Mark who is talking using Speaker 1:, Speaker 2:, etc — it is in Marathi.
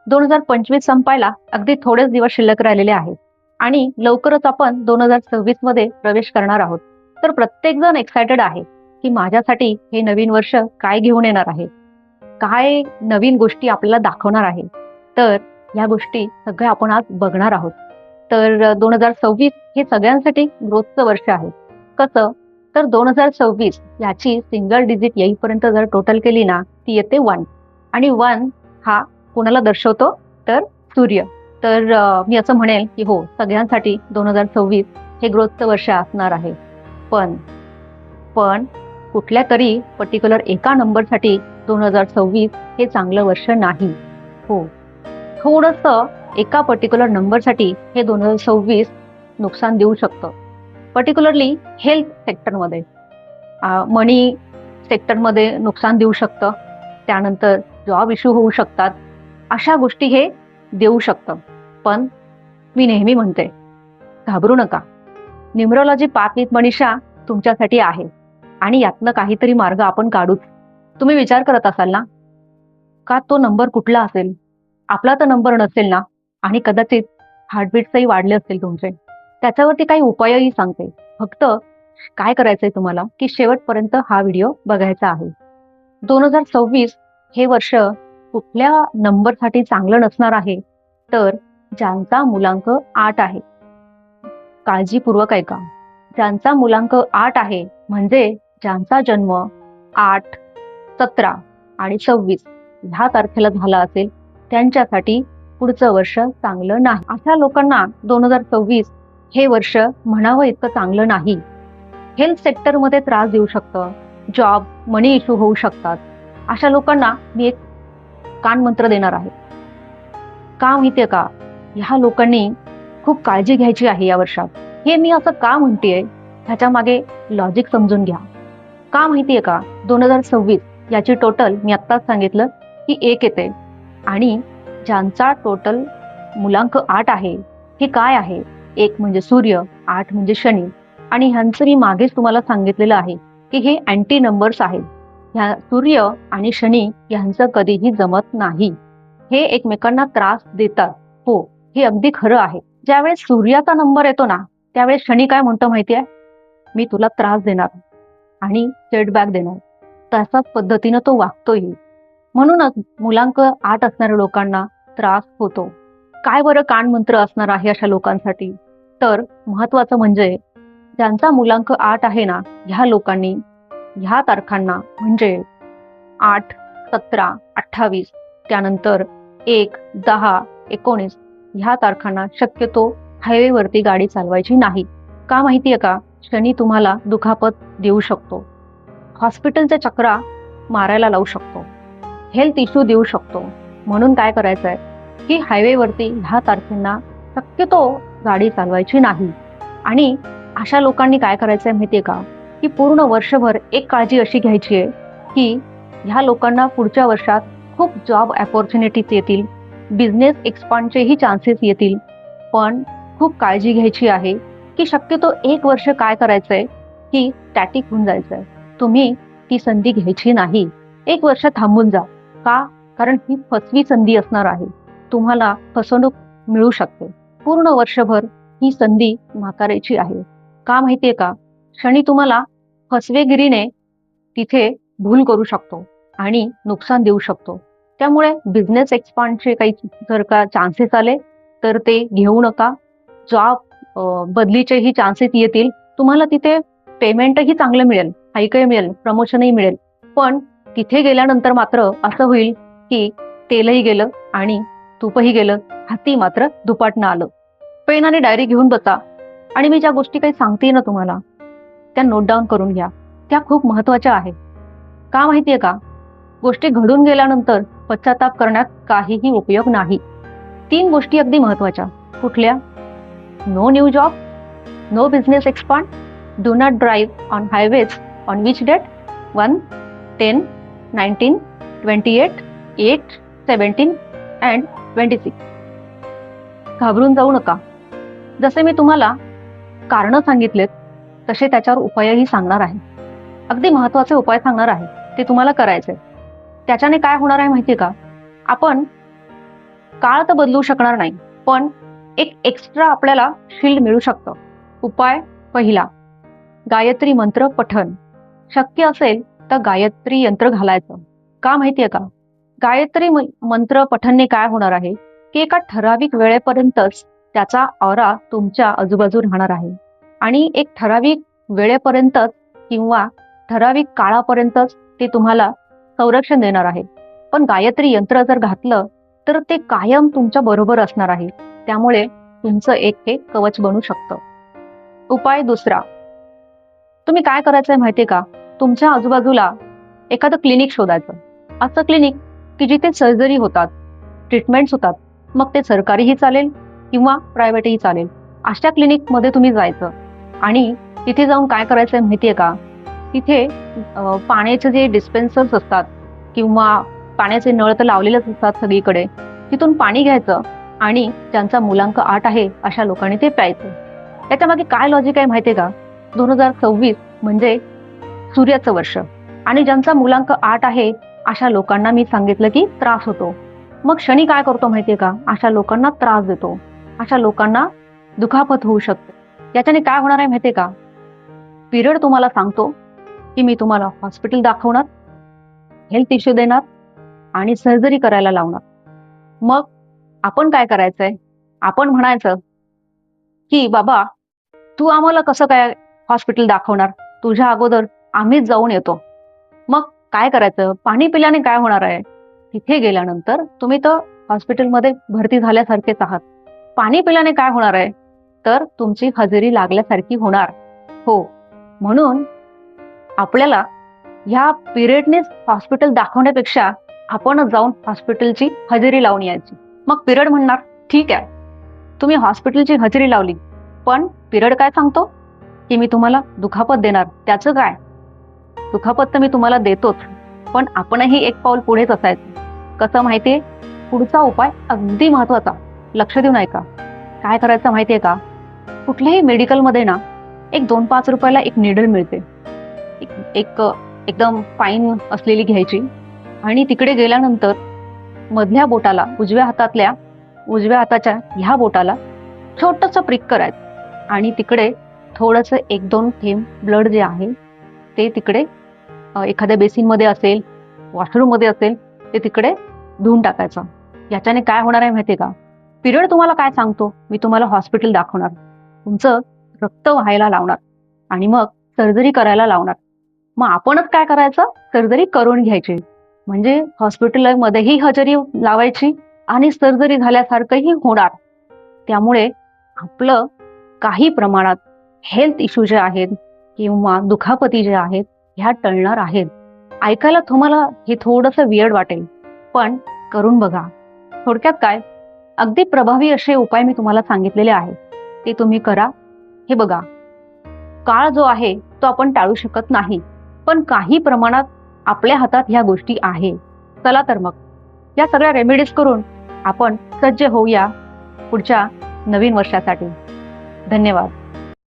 Speaker 1: 2025 संपायला अगदी थोडेच दिवस शिल्लक राहिलेले आहेत आणि लवकरच आपण 2026 मध्ये प्रवेश करणार आहोत. तर प्रत्येक जण एक्सायटेड आहे की माझ्यासाठी हे नवीन वर्ष काय घेऊन येणार आहे, काय नवीन गोष्टी आपल्याला दाखवणार आहे. तर या गोष्टी सगळ्या आपण आज बघणार आहोत. तर 2026 हे सगळ्यांसाठी ग्रोथचं वर्ष आहे. कसं? तर 2026 याची सिंगल डिजिट येईपर्यंत जर टोटल केली ना, ती येते 1 आणि 1 हा कोणाला दर्शवतो? तर सूर्य. तर मी असं म्हणेल की हो, सगळ्यांसाठी 2026 हे ग्रोथचं वर्ष असणार आहे. पण पण कुठल्या तरी पर्टिक्युलर एका नंबरसाठी 2026 हे चांगलं वर्ष नाही. हो, थोडंसं एका पर्टिक्युलर नंबरसाठी हे 2026 नुकसान देऊ शकतं. पर्टिक्युलरली हेल्थ सेक्टरमध्ये, मनी सेक्टरमध्ये नुकसान देऊ शकतं. त्यानंतर जॉब इश्यू होऊ शकतात. अशा गोष्टी हे देऊ शकतं. पण मी नेहमी म्हणते, घाबरू नका. न्यूमरोलॉजी पाथ विथ मनीषा तुमच्यासाठी आहे आणि यातनं काहीतरी मार्ग आपण काढूच. तुम्ही विचार करत असाल ना, का तो नंबर कुठला असेल? आपला तर नंबर नसेल ना, आणि कदाचित हार्टबीट्सही वाढले असतील तुमचे. त्याच्यावरती काही उपायही सांगते. फक्त काय करायचंय तुम्हाला, की शेवटपर्यंत हा व्हिडिओ बघायचा आहे. 2026 हे वर्ष कुठल्या नंबरसाठी चांगलं नसणार आहे? तर ज्यांचा मुलांक 8 आहे. काळजीपूर्वक ऐका. ज्यांचा मुलांक 8 आहे म्हणजे ज्यांचा जन्म 8, 17 आणि 26 ह्या तारखेला झाला असेल, त्यांच्यासाठी पुढचं वर्ष चांगलं नाही. अशा लोकांना 2026 हे वर्ष म्हणावं इतकं चांगलं नाही. हेल्थ सेक्टरमध्ये त्रास देऊ शकतं, जॉब, मनी इश्यू होऊ शकतात. अशा लोकांना मी एक कानमंत्र देणार आहे. का माहितीये का? ह्या लोकांनी खूप काळजी घ्यायची आहे या वर्षात. हे मी असं का म्हणतेय, ह्याच्या मागे लॉजिक समजून घ्या. का माहितीये का? 2026 याची टोटल मी आत्ताच सांगितलं की 1 येते आणि ज्यांचा टोटल मुलांक 8 आहे, हे काय आहे? 1 म्हणजे सूर्य, 8 म्हणजे शनी आणि ह्यांचं मी मागेच तुम्हाला सांगितलेलं आहे की हे अँटी नंबर्स आहेत. ह्या सूर्य आणि शनी यांचं कधीही जमत नाही. हे एकमेकांना त्रास देतात. हो, हे अगदी खरं आहे. ज्यावेळेस सूर्याचा नंबर येतो ना, त्यावेळेस शनी काय म्हणतो माहितीये? मी तुला त्रास देणार आणि सेटबॅक देणार. तशाच पद्धतीनं तो वागतोही. म्हणूनच मुलांक 8 असणाऱ्या लोकांना त्रास होतो. काय बरं कानमंत्र असणार आहे अशा लोकांसाठी? तर महत्वाचं म्हणजे ज्यांचा मुलांक 8 आहे ना, ह्या लोकांनी ह्या तारखांना म्हणजे 8, 17, 28 त्यानंतर 1, 10, 19 ह्या तारखांना शक्यतो हायवेवरती गाडी चालवायची नाही. का माहितीये का? शनी तुम्हाला दुखापत देऊ शकतो. हॉस्पिटलच्या चक्रा मारायला लावू शकतो. हेल्थ इश्यू देऊ शकतो. म्हणून काय करायचंय, की हायवेवरती ह्या तारखेंना शक्यतो गाडी चालवायची नाही. आणि अशा लोकांनी काय करायचंय माहितीये का? की पूर्ण वर्षभर एक काळजी अशी घ्यायची आहे, की ह्या लोकांना पुढच्या वर्षात खूप जॉब अपॉर्च्युनिटीज येतील, बिझनेस एक्सपांडचेही चान्सेस येतील. पण खूप काळजी घ्यायची आहे, की शक्यतो 1 वर्ष काय करायचंय, की स्टॅटिक होऊन जायचंय. तुम्ही ती संधी घ्यायची नाही. 1 वर्ष थांबून जा. का? कारण ही फसवी संधी असणार आहे. तुम्हाला फसवणूक मिळू शकते. पूर्ण वर्षभर ही संधी नाकारायची आहे. का माहितीये का? शनी तुम्हाला फसवेगिरीने तिथे भूल करू शकतो आणि नुकसान देऊ शकतो. त्यामुळे बिझनेस एक्सपांडचे काही जर का चान्सेस आले तर ते घेऊ नका. जॉब बदलीचेही चान्सेस येतील. तुम्हाला तिथे पेमेंटही चांगलं मिळेल, हायकही मिळेल, प्रमोशनही मिळेल. पण तिथे गेल्यानंतर मात्र असं होईल की तेलही गेलं आणि तूपही गेलं, हाती मात्र दुपाटणं आलं. पेन आणि डायरी घेऊन बसा आणि मी ज्या गोष्टी काही सांगते ना तुम्हाला, त्या नोट डाऊन करून घ्या. त्या खूप महत्वाच्या आहेत. का माहितीये का? गोष्टी घडून गेल्यानंतर पश्चाताप करण्यात काहीही उपयोग नाही. 3 गोष्टी अगदी महत्वाच्या. कुठल्या? No new job, no business expand, do not drive on highways on which date? 1, 10, 19, 28, 8, 17 and 26. घाबरून जाऊ नका. जसे मी तुम्हाला कारणं सांगितलेत तसे त्याच्यावर उपायही सांगणार आहे. अगदी महत्वाचे उपाय सांगणार आहे. ते तुम्हाला करायचे. त्याच्याने काय होणार आहे माहितीये का? आपण काळ तर बदलू शकणार नाही, पण एक एक्स्ट्रा आपल्याला शील्ड मिळू शकतं. उपाय पहिला, गायत्री मंत्र पठण. शक्य असेल तर गायत्री यंत्र घालायचं. का माहितीये का? गायत्री मंत्र पठणने काय होणार आहे की एका ठराविक वेळेपर्यंतच त्याचा ऑरा तुमच्या आजूबाजू राहणार आहे आणि एक ठराविक वेळेपर्यंतच किंवा ठराविक काळापर्यंतच ते तुम्हाला संरक्षण देणार आहे. पण गायत्री यंत्र जर घातलं तर ते कायम तुमच्या बरोबर असणार आहे. त्यामुळे तुमचं एक हे कवच बनू शकतं. उपाय दुसरा, तुम्ही काय करायचंय माहितीये का? तुमच्या आजूबाजूला एखादं क्लिनिक शोधायचं. असं क्लिनिक की जिथे सर्जरी होतात, ट्रीटमेंट्स होतात. मग ते सरकारीही चालेल किंवा प्रायव्हेटही चालेल. अशा क्लिनिकमध्ये तुम्ही जायचं आणि तिथे जाऊन काय करायचंय माहितीये का? तिथे पाण्याचे जे डिस्पेन्सर्स असतात किंवा पाण्याचे नळ तर लावलेलेच असतात सगळीकडे. तिथून पाणी घ्यायचं आणि ज्यांचा मुलांक 8 आहे अशा लोकांनी ते प्यायचं. त्याच्यामागे काय लॉजिक आहे माहितीये का? 2026 म्हणजे सूर्याचं वर्ष आणि ज्यांचा मुलांक 8 आहे अशा लोकांना मी सांगितलं की त्रास होतो. मग शनी काय करतो माहितीये का? अशा लोकांना त्रास देतो. अशा लोकांना दुखापत होऊ शकते. याच्याने काय होणार आहे माहितीये का? पिरियड तुम्हाला सांगतो की मी तुम्हाला हॉस्पिटल दाखवणार, हेल्थ इश्यू देणार आणि सर्जरी करायला लावणार. मग आपण काय करायचंय? आपण म्हणायचं की बाबा तू आम्हाला कसं काय हॉस्पिटल दाखवणार? तुझ्या अगोदर आम्हीच जाऊन येतो. मग काय करायचं? पाणी पिल्याने काय होणार आहे? तिथे गेल्यानंतर तुम्ही तर हॉस्पिटलमध्ये भरती झाल्यासारखेच आहात. पाणी पिल्याने काय होणार आहे? तर तुमची हजेरी लागल्यासारखी होणार. हो, म्हणून आपल्याला ह्या पिरियडनेच हॉस्पिटल दाखवण्यापेक्षा आपणच जाऊन हॉस्पिटलची हजेरी लावून यायची. मग पिरियड म्हणणार ठीक आहे, तुम्ही हॉस्पिटलची हजेरी लावली, पण पिरियड काय सांगतो की मी तुम्हाला दुखापत देणार. त्याचं काय? दुखापत तर मी तुम्हाला देतोच, पण आपणही एक पाऊल पुढेच असायचं. कसं माहितीये? पुढचा उपाय अगदी महत्वाचा. लक्ष देऊन ऐका. काय करायचं माहितीये का? कुठल्याही मेडिकलमध्ये ना एक 2-5 रुपयाला एक निडल मिळते. एक एकदम फाईन असलेली घ्यायची आणि तिकडे गेल्यानंतर मधल्या बोटाला उजव्या हाताच्या ह्या बोटाला छोटंसं प्रिक करायचं आणि तिकडे थोडंसं 1-2 थेंब ब्लड जे आहे ते तिकडे एखाद्या बेसिनमध्ये असेल, वॉशरूममध्ये असेल, ते तिकडे धुवून टाकायचं. याच्याने काय होणार आहे माहितीये का? पिरियड तुम्हाला काय सांगतो? मी तुम्हाला हॉस्पिटल दाखवणार, तुमचं रक्त व्हायला लावणार आणि मग सर्जरी करायला लावणार. मग आपणच काय करायचं? सर्जरी करून घ्यायची. म्हणजे हॉस्पिटलमध्येही हजेरी लावायची आणि सर्जरी झाल्यासारखंही होणार. त्यामुळे आपलं काही प्रमाणात हेल्थ इश्यू जे आहेत किंवा दुखापती जे आहेत ह्या टळणार आहेत. ऐकायला तुम्हाला हे थोडंसं वियर्ड वाटेल, पण करून बघा. थोडक्यात काय, अगदी प्रभावी असे उपाय मी तुम्हाला सांगितलेले आहेत. ते तुम्ही करा. हे बघा, काळ जो आहे तो आपण टाळू शकत नाही, पण काही प्रमाणात आपल्या हातात ह्या गोष्टी आहे. चला तर मग या सगळ्या रेमेडीज करून आपण सज्ज होऊया पुढच्या नवीन वर्षासाठी. धन्यवाद.